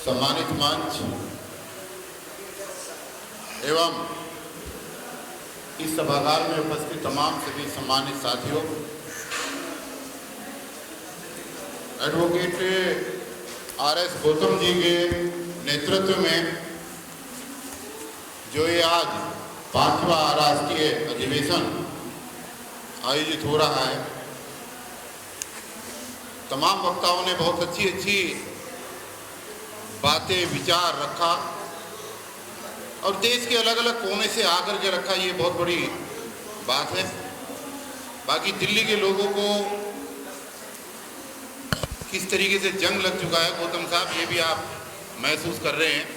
सम्मानित मंच एवं इस सभागार में उपस्थित तमाम सभी सम्मानित साथियों, एडवोकेट आर.एस. गौतम जी के नेतृत्व में जो ये आज 5वां राष्ट्रीय अधिवेशन आयोजित हो रहा है, तमाम वक्ताओं ने बहुत अच्छी बातें विचार रखा और देश के अलग अलग कोने से आकर के रखा। ये बहुत बड़ी बात है। बाकी दिल्ली के लोगों को किस तरीके से जंग लग चुका है गौतम साहब, ये भी आप महसूस कर रहे हैं।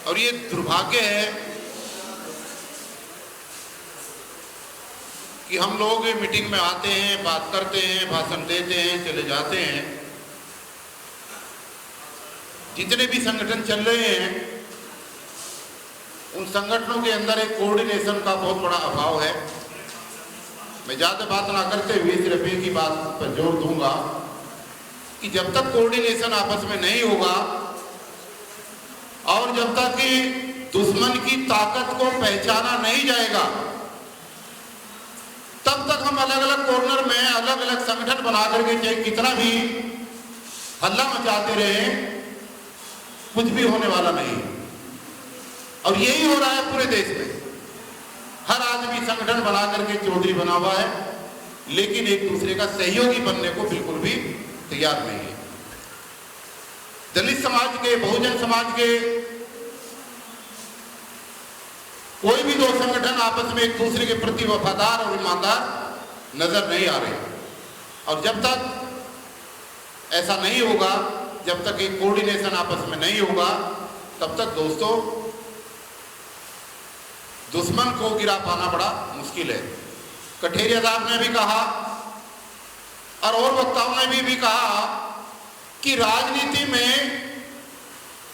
और ये दुर्भाग्य है कि हम लोग मीटिंग में आते हैं, बात करते हैं, भाषण देते हैं, चले जाते हैं। जितने भी संगठन चल रहे हैं उन संगठनों के अंदर एक कोऑर्डिनेशन का बहुत बड़ा अभाव है। मैं ज़्यादा बात ना करते हुए सिर्फ एक ही बात पर जोर दूंगा कि जब तक कोऑर्डिनेशन आपस में नहीं होगा और जब तक कि दुश्मन की ताकत को पहचाना नहीं जाएगा, तब तक हम अलग अलग कॉर्नर में अलग अलग संगठन बना करके चाहे कितना भी हल्ला मचाते रहे, कुछ भी होने वाला नहीं। और यही हो रहा है पूरे देश में। हर आदमी संगठन बना करके चौधरी बना हुआ है, लेकिन एक दूसरे का सहयोगी बनने को बिल्कुल भी तैयार नहीं है। दलित समाज के, बहुजन समाज के कोई भी दो संगठन आपस में एक दूसरे के प्रति वफादार और ईमानदार नजर नहीं आ रहे। और जब तक ऐसा नहीं होगा, जब तक एक कोऑर्डिनेशन आपस में नहीं होगा, तब तक दोस्तों दुश्मन को गिरा पाना बड़ा मुश्किल है। कठेरिया साहब ने भी कहा और वक्ताओं ने भी कहा कि राजनीति में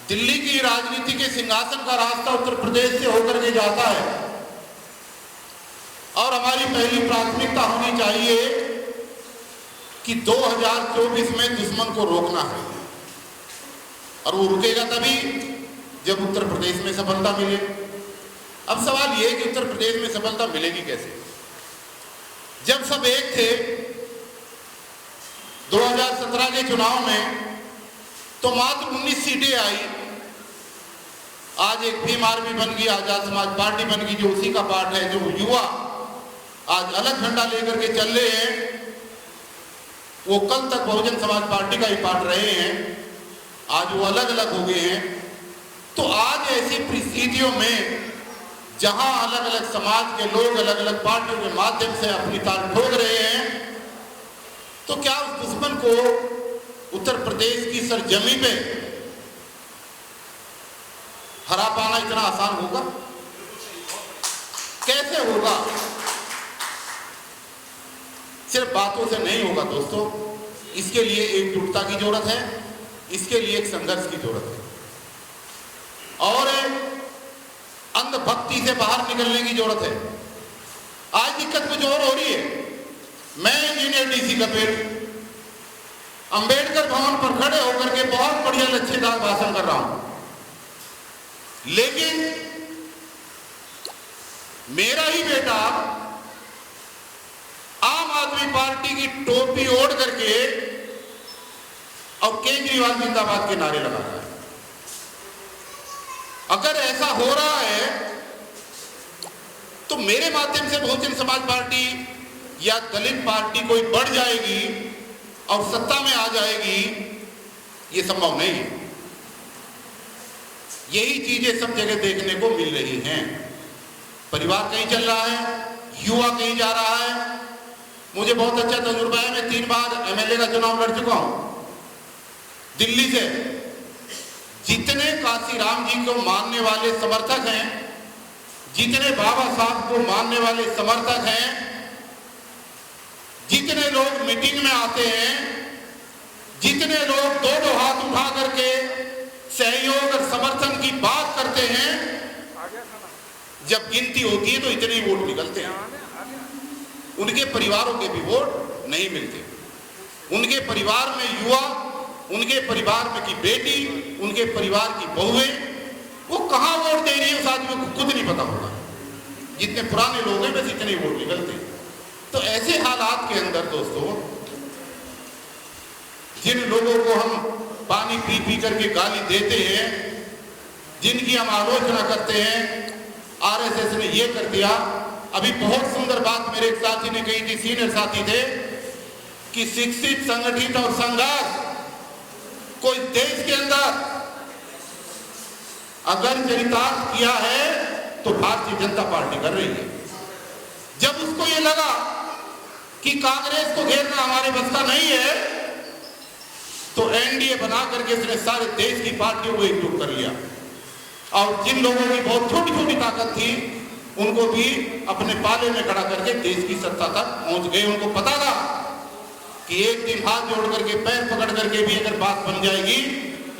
दिल्ली की राजनीति के सिंहासन का रास्ता उत्तर प्रदेश से होकर के जाता है और हमारी पहली प्राथमिकता होनी चाहिए कि 2024 में दुश्मन को रोकना है। और वो रुकेगा तभी जब उत्तर प्रदेश में सफलता मिले। अब सवाल ये है कि उत्तर प्रदेश में सफलता मिलेगी कैसे? जब सब एक थे 2017 के चुनाव में तो मात्र 19 सीटें आई। आज एक भीम आर्मी बन गई, आजाद समाज पार्टी बन गई, जो उसी का पार्ट है। जो युवा आज अलग झंडा लेकर के चल रहे हैं, वो कल तक बहुजन समाज पार्टी का ही पार्ट रहे हैं, आज वो अलग अलग हो गए हैं। तो आज ऐसी परिस्थितियों में जहां अलग अलग समाज के लोग अलग अलग पार्टियों के माध्यम से अपनी ताल ठोक रहे हैं, तो क्या उस दुश्मन को उत्तर प्रदेश की सरजमी पे हरा पाना इतना आसान होगा? कैसे होगा? सिर्फ बातों से नहीं होगा दोस्तों। इसके लिए एकजुटता की जरूरत है, इसके लिए एक संघर्ष की जरूरत है और अंधभक्ति से बाहर निकलने की जरूरत है। आज दिक्कत कुछ और हो रही है। मैं इंजीनियर डीसी कपेल अंबेडकर भवन पर खड़े होकर के बहुत बढ़िया लच्छेदार भाषण कर रहा हूं, लेकिन मेरा ही बेटा आम आदमी पार्टी की टोपी ओढ़ करके और केजरीवाल जिंदाबाद के नारे लगा रहा है। अगर ऐसा हो रहा है तो मेरे माध्यम से बहुजन समाज पार्टी या दलित पार्टी कोई बढ़ जाएगी और सत्ता में आ जाएगी, ये संभव नहीं है। यही चीजें सब जगह देखने को मिल रही हैं। परिवार कहीं चल रहा है, युवा कहीं जा रहा है। मुझे बहुत अच्छा तजुर्बा है। मैं 3 बार एमएलए का चुनाव लड़ चुका हूं दिल्ली से। जितने काशीराम जी को मानने वाले समर्थक हैं, जितने बाबा साहब को मानने वाले समर्थक हैं, जितने लोग मीटिंग में आते हैं, जितने लोग दो हाथ उठा करके सहयोग और समर्थन की बात करते हैं, जब गिनती होती है तो इतने ही वोट निकलते हैं। उनके परिवारों के भी वोट नहीं मिलते। उनके परिवार में युवा, उनके परिवार में की बेटी, उनके परिवार की बहुएं, वो कहाँ वोट दे रही है उस आदमी को खुद नहीं पता होगा। जितने पुराने लोग हैं बस इतने वोट निकलते। तो ऐसे हालात के अंदर दोस्तों, जिन लोगों को हम पानी पी पी करके गाली देते हैं, जिनकी हम आलोचना करते हैं, आरएसएस ने ये कर दिया। अभी बहुत सुंदर बात मेरे एक साथी ने कही थी, सीनियर साथी थे, कि शिक्षित, संगठित और संघर्ष कोई देश के अंदर अगर चरितार्थ किया है तो भारतीय जनता पार्टी कर रही है। जब उसको ये लगा कि कांग्रेस को घेरना हमारे बस का नहीं है, तो एनडीए बना करके उसने सारे देश की पार्टियों को एकजुट कर लिया। और जिन लोगों की बहुत छोटी छोटी ताकत थी, उनको भी अपने पाले में खड़ा करके देश की सत्ता तक पहुंच गए। उनको पता था कि एक दिन हाथ जोड़ करके, पैर पकड़ करके भी अगर बात बन जाएगी,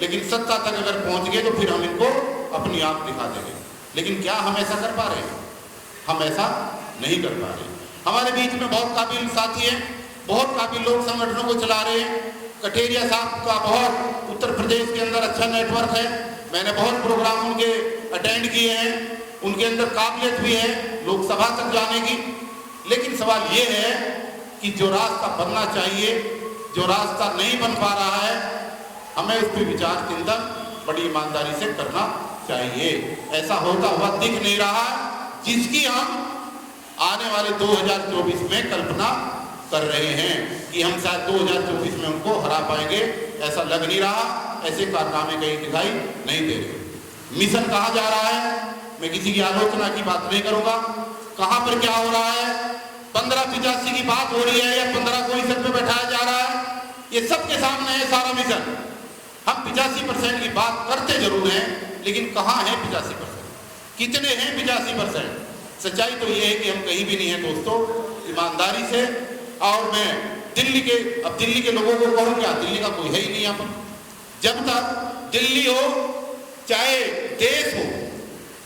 लेकिन सत्ता तक अगर पहुंच गए तो फिर हम इनको अपनी आंख दिखा देंगे। लेकिन क्या हम ऐसा कर पा रहे हैं? हम ऐसा नहीं कर पा रहे। हमारे बीच में बहुत काबिल साथी हैं, बहुत काबिल लोग संगठनों को चला रहे हैं। कठेरिया साहब का बहुत उत्तर प्रदेश के अंदर अच्छा नेटवर्क है। मैंने बहुत प्रोग्राम उनके अटेंड किए हैं, उनके अंदर काबिलियत भी है लोकसभा तक जाने की। लेकिन सवाल ये है कि जो रास्ता बनना चाहिए, जो रास्ता नहीं बन पा रहा है, हमें उस पर विचार चिंतन बड़ी ईमानदारी से करना चाहिए। ऐसा होता हुआ दिख नहीं रहा जिसकी हम आने वाले 2024 में कल्पना कर रहे हैं कि हम शायद 2024 में उनको हरा पाएंगे। ऐसा लग नहीं रहा, ऐसे कारनामे कहीं दिखाई नहीं दे रहे। मिशन कहाँ जा रहा है, मैं किसी की आलोचना की बात नहीं करूंगा। कहाँ पर क्या हो रहा है, 1585 की बात हो रही है या 15 कोई सर पे बैठाया जा रहा है, ये सबके सामने है सारा मिशन। हम 85% की बात करते जरूर हैं, लेकिन कहाँ है 85%? कितने हैं 85%? सच्चाई तो ये है कि हम कहीं भी नहीं है दोस्तों, ईमानदारी से। और मैं दिल्ली के लोगों को कहूँ, क्या दिल्ली का कोई है ही नहीं यहाँ पर। जब तक दिल्ली हो चाहे देश हो,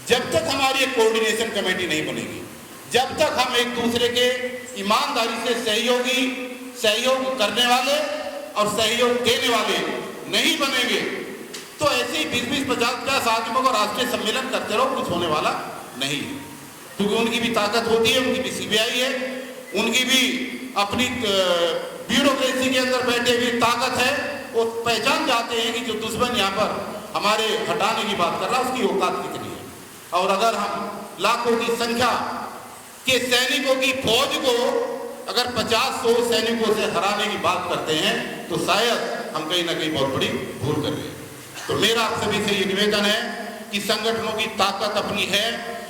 जब तक हमारी एक कोऑर्डिनेशन कमेटी नहीं बनेगी, जब तक हम एक दूसरे के ईमानदारी से सहयोग करने वाले और सहयोग देने वाले नहीं बनेंगे, तो ऐसे ही 20-50 आदमियों को राष्ट्रीय सम्मेलन करते रहो, कुछ होने वाला नहीं। क्योंकि उनकी भी ताकत होती है, उनकी भी सीबीआई है, उनकी भी अपनी ब्यूरोक्रेसी के अंदर बैठे हुए ताकत है। वो पहचान जाते हैं कि जो दुश्मन यहाँ पर हमारे हटाने की बात कर रहा है, उसकी औकात कितनी है। और अगर हम लाखों की संख्या के सैनिकों की फौज को अगर 50-100 सैनिकों से हराने की बात करते हैं, तो शायद हम कहीं ना कहीं बहुत बड़ी भूल कर रहे हैं। तो मेरा आप सभी से ये निवेदन है कि संगठनों की ताकत अपनी है,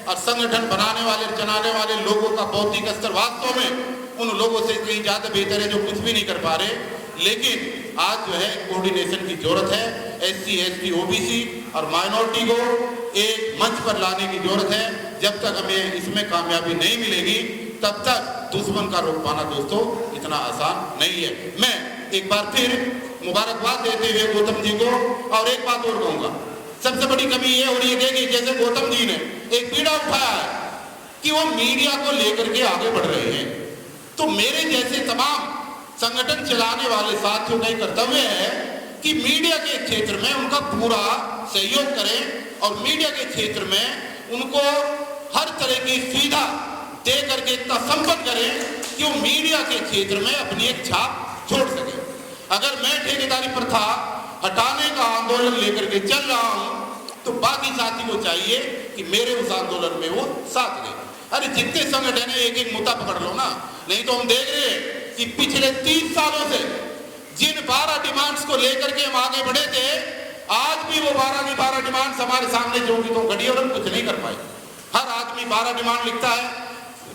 और संगठन बनाने वाले, चलाने वाले लोगों का बौद्धिक स्तर वास्तव में उन लोगों से कहीं ज्यादा बेहतर है जो कुछ भी नहीं कर पा रहे। लेकिन आज जो है कोऑर्डिनेशन की जरूरत है। SC, ST, OBC और माइनॉरिटी को एक मंच पर लाने की जरूरत है। जब तक हमें इसमें कामयाबी नहीं मिलेगी, तब तक दुश्मन का रोक पाना दोस्तों इतना आसान नहीं है। मैं एक बार फिर मुबारकबाद देते हुए गौतम जी को, और एक बात और कहूंगा, सबसे बड़ी कमी ये हो रही है कि जैसे गौतम जी ने एक बीड़ा उठाया है कि वो मीडिया को लेकर के आगे बढ़ रहे हैं, तो मेरे जैसे तमाम संगठन चलाने वाले साथियों का कर्तव्य है कि मीडिया के क्षेत्र में उनका पूरा सहयोग करें और मीडिया के क्षेत्र में उनको हर तरह की सुविधा दे करके इतना संपन्न करें कि वो मीडिया के क्षेत्र में अपनी एक छाप छोड़ सके। अगर मैं ठेकेदारी प्रथा हटाने का आंदोलन लेकर के चल रहा हूं, तो बाकी साथी को चाहिए कि मेरे उस आंदोलन में वो साथ दे। अरे जितने संगठन है, एक एक मुद्दा पकड़ लो ना। नहीं तो हम देख रहे हैं कि पिछले 30 सालों से जिन 12 डिमांड्स को लेकर के हम आगे बढ़े थे, आज भी वो 12 की 12 डिमांड्स हमारे सामने जो की तो घड़ी और हम कुछ नहीं कर पाए। हर आदमी 12 डिमांड लिखता है,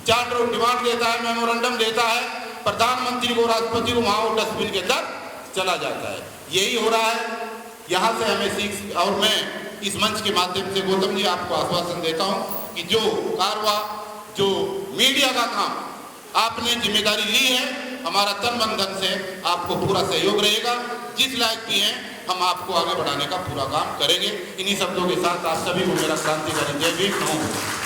चार्टर डिमांड देता है, मेमोरेंडम देता है, प्रधानमंत्री को, राष्ट्रपति को, वहां वो डस्टबिन के अंदर चला जाता है। यही हो रहा है। यहाँ से हमें सीख, और मैं इस मंच के माध्यम से गौतम जी आपको आश्वासन देता हूँ कि जो कारवा, जो मीडिया का काम आपने जिम्मेदारी ली है, हमारा तन मन धन से आपको पूरा सहयोग रहेगा। जिस लायक भी हैं, हम आपको आगे बढ़ाने का पूरा काम करेंगे। इन्हीं शब्दों के साथ आप सभी को मेरा क्रांतिकारी जय भीम।